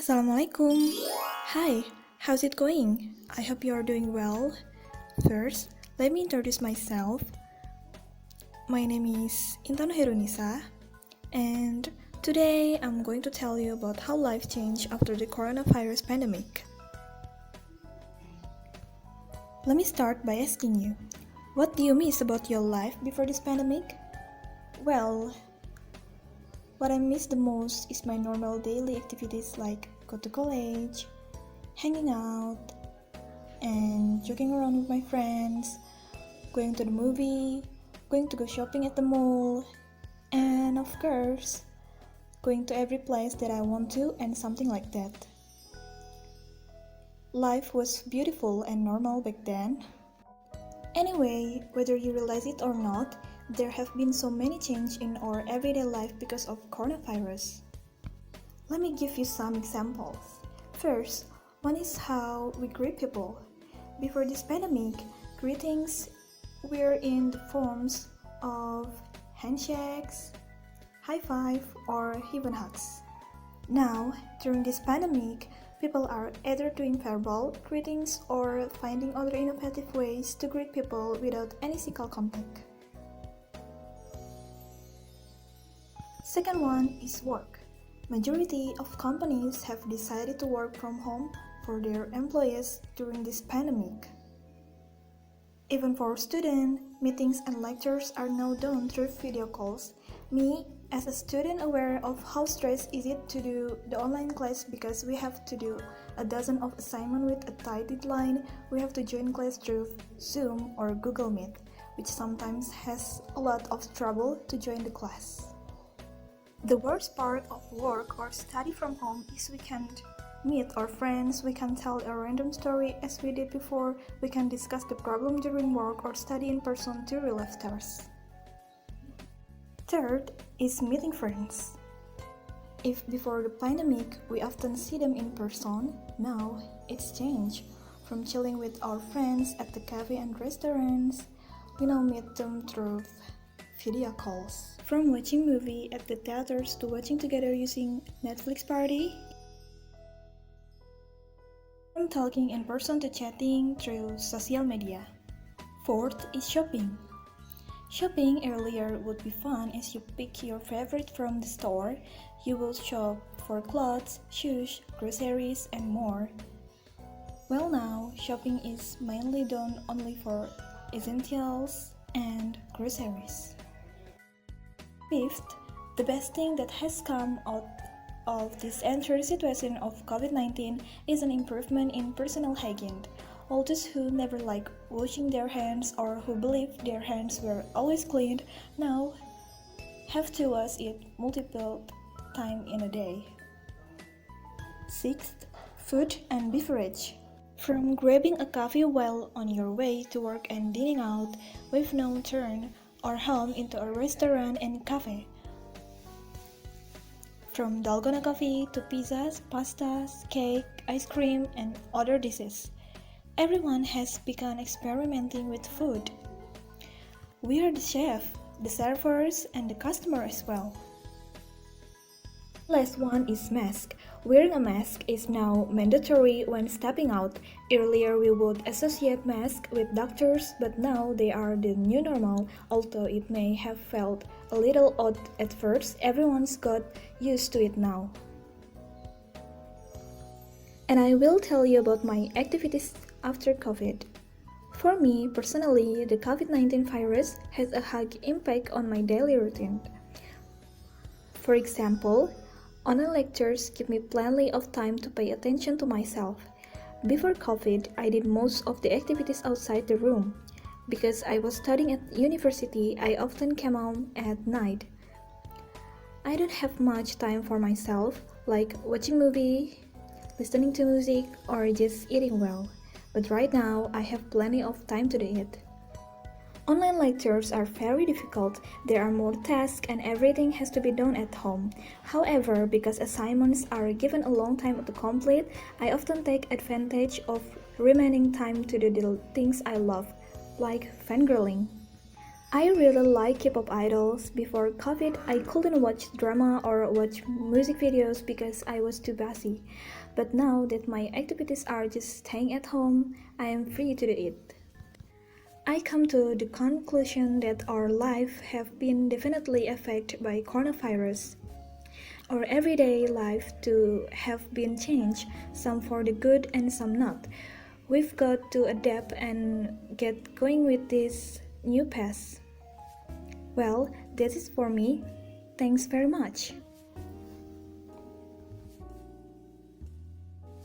Assalamualaikum. Hi, how's it going? I hope you are doing well. First, let me introduce myself. My name is Intan and today I'm going to tell you about how life changed after the coronavirus pandemic. Let me start by asking you, what do you miss about your life before this pandemic? Well, what I miss the most is my normal daily activities like go to college, hanging out, and joking around with my friends, going to the movie, going to go shopping at the mall, and of course, going to every place that I want to and something like that. Life was beautiful and normal back then. Anyway, whether you realize it or not, there have been so many changes in our everyday life because of coronavirus. Let me give you some examples. First, one is how we greet people. Before this pandemic, greetings were in the forms of handshakes, high five, or even hugs. Now, during this pandemic, people are either doing verbal greetings or finding other innovative ways to greet people without any physical contact. Second one is work. Majority of companies have decided to work from home for their employees during this pandemic. Even for students, meetings and lectures are now done through video calls. Me, as a student aware of how stressed is it to do the online class because we have to do a dozen of assignments with a tight deadline, we have to join class through Zoom or Google Meet, which sometimes has a lot of trouble to join the class. The worst part of work or study from home is we can't meet our friends, we can tell a random story as we did before, we can discuss the problem during work or study in person to relieve stress. Third is meeting friends. If before the pandemic we often see them in person, now it's changed. From chilling with our friends at the cafe and restaurants, we now meet them through video calls. From watching movie at the theaters to watching together using Netflix party. From talking in person to chatting through social media. Fourth is shopping. Shopping earlier would be fun as you pick your favorite from the store. You will shop for clothes, shoes, groceries, and more. Well, now, shopping is mainly done only for essentials and groceries. Fifth, the best thing that has come out of this entire situation of COVID-19 is an improvement in personal hygiene. All those who never like washing their hands or who believe their hands were always cleaned now have to wash it multiple times in a day. Sixth, food and beverage. From grabbing a coffee while on your way to work and dining out, we've now turned our home into a restaurant and cafe. From dalgona coffee to pizzas, pastas, cake, ice cream, and other dishes. Everyone has begun experimenting with food. We are the chef, the servers, and the customer as well. Last one is mask. Wearing a mask is now mandatory when stepping out. Earlier we would associate masks with doctors, but now they are the new normal. Although it may have felt a little odd at first, everyone's got used to it now. And I will tell you about my activities after COVID. For me, personally, the COVID-19 virus has a high impact on my daily routine. For example, online lectures give me plenty of time to pay attention to myself. Before COVID, I did most of the activities outside the room. Because I was studying at university, I often came home at night. I don't have much time for myself, like watching movie, listening to music, or just eating well. But right now, I have plenty of time to do it. Online lectures are very difficult. There are more tasks and everything has to be done at home. However, because assignments are given a long time to complete, I often take advantage of remaining time to do the things I love, like fangirling. I really like K-pop idols. Before COVID, I couldn't watch drama or watch music videos because I was too busy. But now that my activities are just staying at home, I am free to do it. I come to the conclusion that our life have been definitely affected by coronavirus. Our everyday life too have been changed, some for the good and some not. We've got to adapt and get going with this new pace. Well, that is for me. Thanks very much.